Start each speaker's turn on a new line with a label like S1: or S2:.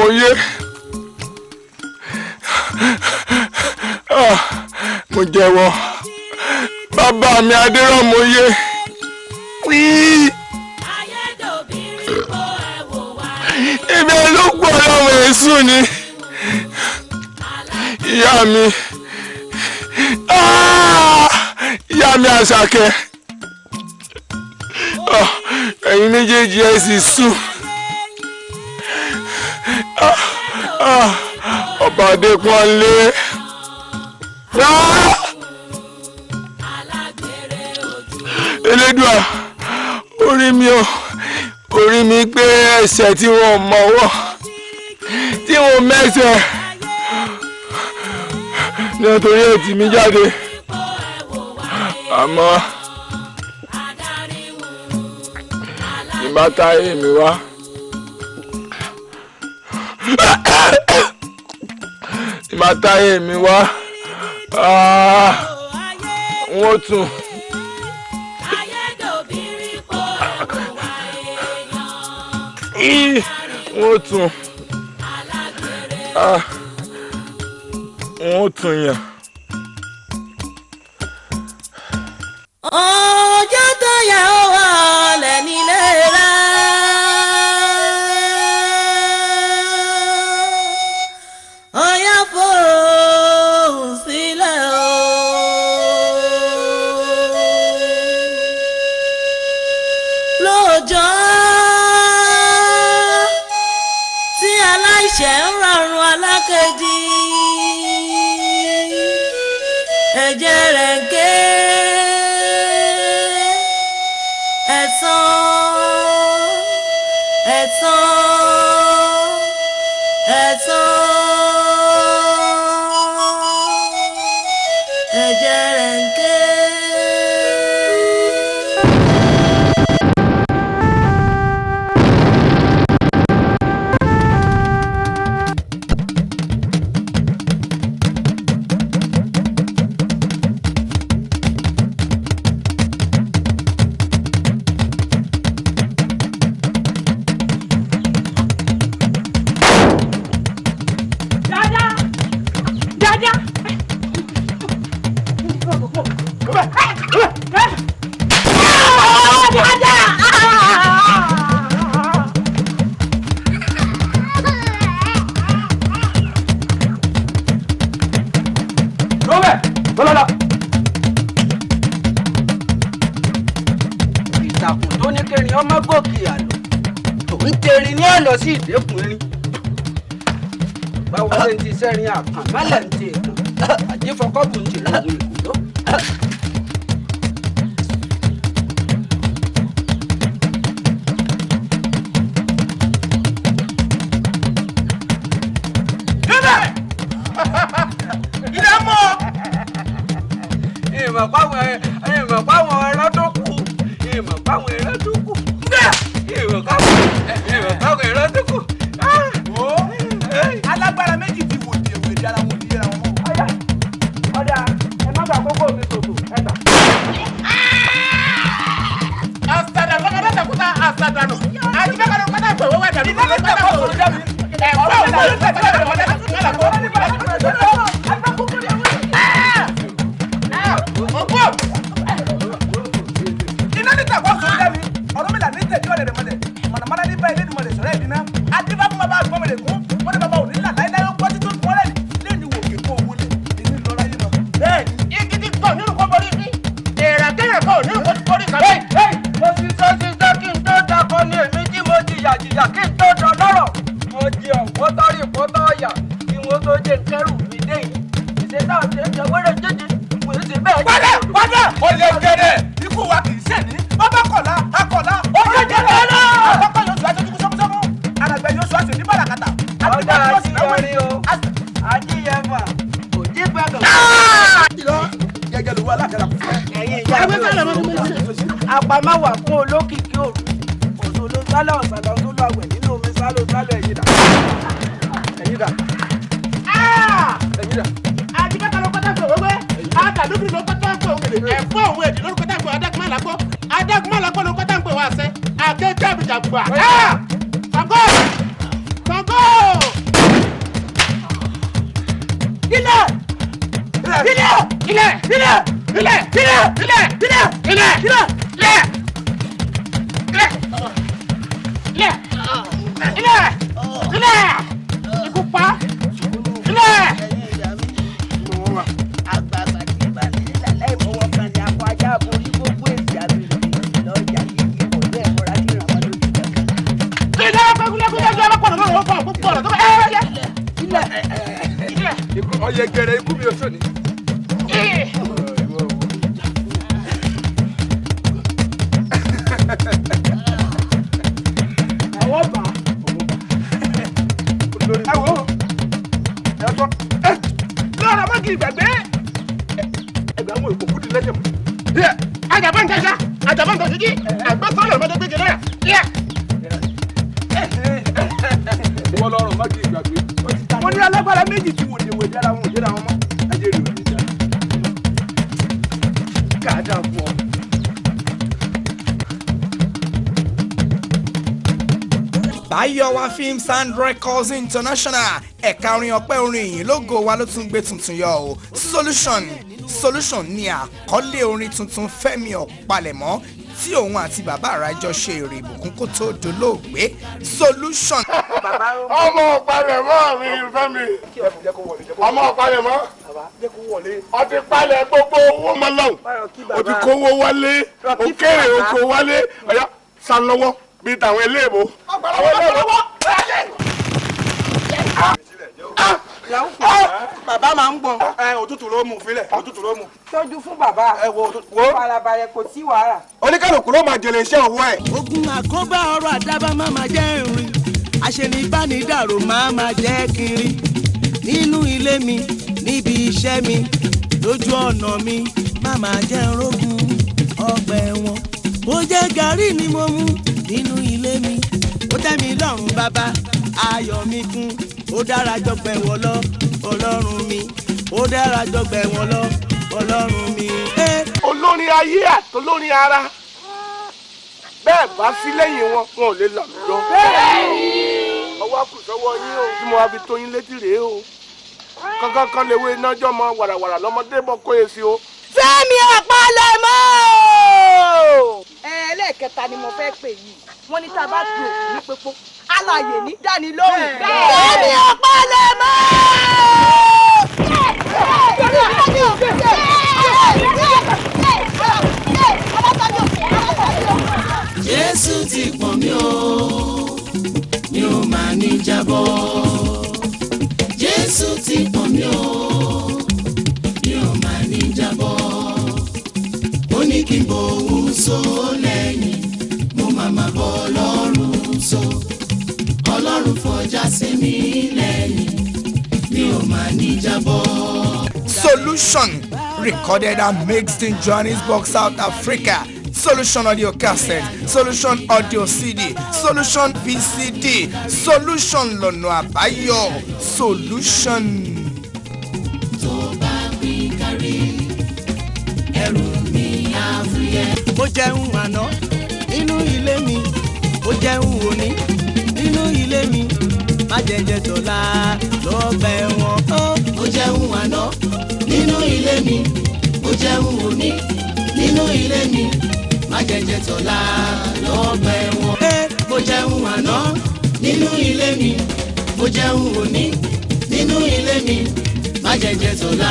S1: Adérọ̀mọyé. Mo jẹ́wọ́ bàbá mi Adérọ̀mọyé. Ibi ló pọ̀ lọ́wọ́ èṣù ni ìyá mi Àṣàkẹ́. Ẹ̀yin méjèèjì ẹ sì sùn. Ọba Adépọ́nlé. Elédùà orí mi o, orí mi gbé ẹsẹ̀ tí wọ́n mọ̀wọ́ tí wọ́n mẹ́sẹ̀ nítorí ètì mi jáde. Àmọ́ ìbátáyé mi wá. Ìbátáyé mi wá. Wọ́n tún. Wọ́n tún. Wọ́n tún yàn.
S2: Ọjọ́ tó yẹ ó wà ọ̀lẹ̀ nílé rẹ̀. Ọyá fòun sílẹ̀ o. Lóòjọ́ tí aláìṣẹ̀ ń rọrùn alákejì, ẹ̀jẹ̀ rẹ̀ ń ké.
S3: Sí ìdẹ́kùn erin báwo ṣe ń ti sẹ́rin àkàn mẹ́lẹ̀ ń ti ètò àjífọkọ́bù ń ti lọ́wọ́ ìkúlọ́.
S4: ilé mọ́
S3: ìmọ̀ páwọn ẹran tó kù ìmọ̀ páwọn ẹran tó kù ìmọ̀ páwọn ẹran tó kù.
S4: Alágbára méjì ti wò di èwè di ara wọn ní yẹra wọn mọ́.
S3: Ọ̀dà ẹ má gbà kókó mi tòtò ẹ̀ta.
S4: Àṣàdà lọ́kọ̀dá tẹ̀kúta àṣàdànù. Àjíbẹ́kọ̀ ló kọ́tà pé wọ́n wà dàbí. Ilé mi tẹ̀kọ̀ sọ̀rọ̀ jáde. Ẹ̀kọ́ mi ló tẹ̀kọ̀ sọ̀rọ̀ jáde. Iná ní tẹ̀kọ̀ sọ̀rọ̀ jáde. Ọ̀rọ̀ mi là ní tẹ̀dí ọ̀rẹ́ rẹ̀ mọ́lẹ̀. Mọ̀nàmọ́ná ní bá ilé ìdúmọ̀ rẹ̀ sọ̀rọ̀ ẹ̀dínná. Adébá fún bàbá àgbọ̀n mi rẹ̀ kún. Wọ́n ní bàbá òní là láíláí ó gbọ́ títún fún ọ̀rẹ́ lẹ́yìn wò kí kó owó lẹ̀. Èmi lọ láyé lọ. Bẹ́ẹ̀ni. Igi ti tọ̀ nínú kọ́ borí bí. Èèrà kẹ́yẹ̀ kọ́ nínú kọ́ borí kàbí.
S3: Mo ti sọ kí n tó dakọ ní èmi tí mo jìyà kí n tó dán lọ́rọ̀. Mo di ọ̀pọ̀ tọ́rí ìpọ́tọ́ ọ̀yà kí wọ́n tó dé kẹ́rù mi dé yìí. Ìṣètà ọ̀sẹ̀ ẹ̀jẹ̀ wẹ́rẹ́ jẹ́jẹ́ mo ti bẹ́ẹ̀ jẹ́.
S4: Padà! O lè gẹ̀rẹ̀. Ikú wa kì í ṣẹ̀ ní. Bàbá kọ̀lá, akọ̀lá.
S3: Ó jẹ́ jẹ́ lọ́nà.
S4: Àkọ́kọ́ yóò sọ àjọjú sọ́músọ́mú. Àràgbẹ̀ yóò sọ àṣẹ ní bàràkàtà.
S3: Ọjà àjíyọrí o. Àjíyẹ̀fà. Òjì gbàgbọ́.
S4: Gẹ́gẹ́ lówó alákàrà kò fẹ́.
S3: Ẹ̀yin ìyá mi. Àpamọ́wà fún olókìkí òru. Òṣò ló sálọ̀ ọ̀sàlọ̀ tó lọ àwẹ̀ nínú omi sálọ̀ ẹ̀yìn dà. Ẹ̀yìn dà. Ẹ̀yìn dà.
S4: Àjíkẹ́ta ló kọ́tà fún owó. Àtàdúgbò ló kọ́tà fún òkèlè. Ẹ̀fọ́ òun èdè ló kọ́tà fún Adágúnmálápọ̀. Adágúnmálápọ̀ ló kọ́tà fún wàṣẹ. Àgẹ́gẹ́ àbíjàgbà. Kọ̀ǹgọ́!
S1: Oye gẹrẹ ikú mi oṣù ni. Àwọn bá. Àwọn. Ẹ̀tọ́. Lọ́ra má kì í gbàgbé. Ẹgbẹ́ àwọn ìkòkò ti lẹ́jẹ̀ mọ́. Àjàbọ̀ ń tẹ̀sà. Àjàbọ̀ ń tẹ̀sí kí. Àgbẹ̀ sọ̀rọ̀ ọmọdé gbé jẹ náà. Wọ́n lọ́rùn má kì í gbàgbé. Mo ní alágbára méjì tí wò lè wò dára wọn ò dára wọn mọ́. Ajé rè ò lè dá. Káàdà fún ọ.
S5: Bayowa Films and Records International ẹ̀ka orin ọpẹ́ orin ìyìn lógo wa ló tún gbé tuntun yọ o. Solution ni àkọlé orin tuntun Fẹ́mi Ọ̀pálẹ̀mọ́ tí òun àti bàbá àràjọ ṣe èrè ìbùkún kó tó dolóògbé. Solution.
S1: Ọmọ Ọ̀pálẹ̀mọ́ mi Fẹ́mi. Ọmọ Ọ̀pálẹ̀mọ́. Ó ti palẹ̀ gbogbo owó mọ́ lọ́hùn. Ó ti kówó wálé. Ó kéré oko wálé. Ọ̀yá san lọ́wọ́ bíi tàwọn eléèbó.
S3: Bàbá máa ń gbọ̀n.
S1: Òtútù ló mú filẹ̀. Òtútù ló mú.
S3: Tọ́jú fún bàbá.
S1: Wo.
S3: Farabalẹ̀ kò sí wàhálà.
S1: Oníkàlùkù ló máa jèlè iṣẹ́ ọwọ́ ẹ̀.
S2: Ogun àkóbá ọ̀rọ̀ àdábá má máa jẹ́ ìrìn. Aṣenibánidàrò má máa jẹ́ kiri. Nínú ilé mi, níbi iṣẹ́ mi, lójú ọ̀nà mi, má máa jẹ́ rógun ọgbà ẹ̀wọ̀n. Ó jẹ́ gàrí ni mo mú nínú ilé mi. Ó tẹ́ mi lọ́rùn bàbá, ayọ̀ mi kún. Ó dára jọgbẹ́ wọ lọ, Ọlọ́run mi. Ó dára jọgbẹ́ wọn lọ, Ọlọ́run mi.
S1: Olórin ayé àtolórin ara. Bẹ́ẹ̀ bá sí lẹ́yìn wọn ò lè làlùjọ. Ọwọ́ kù sọ́wọ́ yín o tí mo wá fi tó yín létí rèé o. Kankan kan lè wé iná jọmọ wàràwàrà lọ́mọdé bọ́ kó èsì o.
S2: Fẹ́mi Ọ̀pálẹ̀mọ́. Ẹlẹ́ẹ̀kẹta ni mo fẹ́ pè yìí. Wọ́n ní tá a bá tu òkú ní pépó. Alàyè ní dání lóhùn. Fẹ́mi Ọ̀pálẹ̀mọ́.
S6: Jésù ti pọ̀n mí o, mi ò máa ní jábọ́. Jésù ti pọ̀n mí o, mi ò máa ní jábọ́. Ó ní kí n bòun so lẹ́yìn, mo máa máa bọ́ Ọlọ́run so. Ọlọ́run fọjá sí mi lẹ́yìn, mi ò máa ní jábọ́.
S5: Solution recorded and mixed in Johannesburg, South Africa. Solution audio cassette, Solution audio CD, Solution VCD, Solution lọ́nà àbáyọ, Solution.
S6: Tó bá gbé kárí ẹrù mi á fúyẹ́.
S2: Ó jẹun àná nínú ilé mi, ó jẹun òní nínú ilé mi, má jẹjẹ tọ̀la lọ́gbà ẹ̀wọ̀n.
S6: Ó jẹun àná nínú ilé mi, ó jẹun òní nínú ilé mi, má jẹjẹ tọ̀la lọ́gbà ẹ̀wọ̀n. Mo jẹun àná nínú ilé mi, mo jẹun òní nínú ilé mi, má jẹjẹ tọ̀la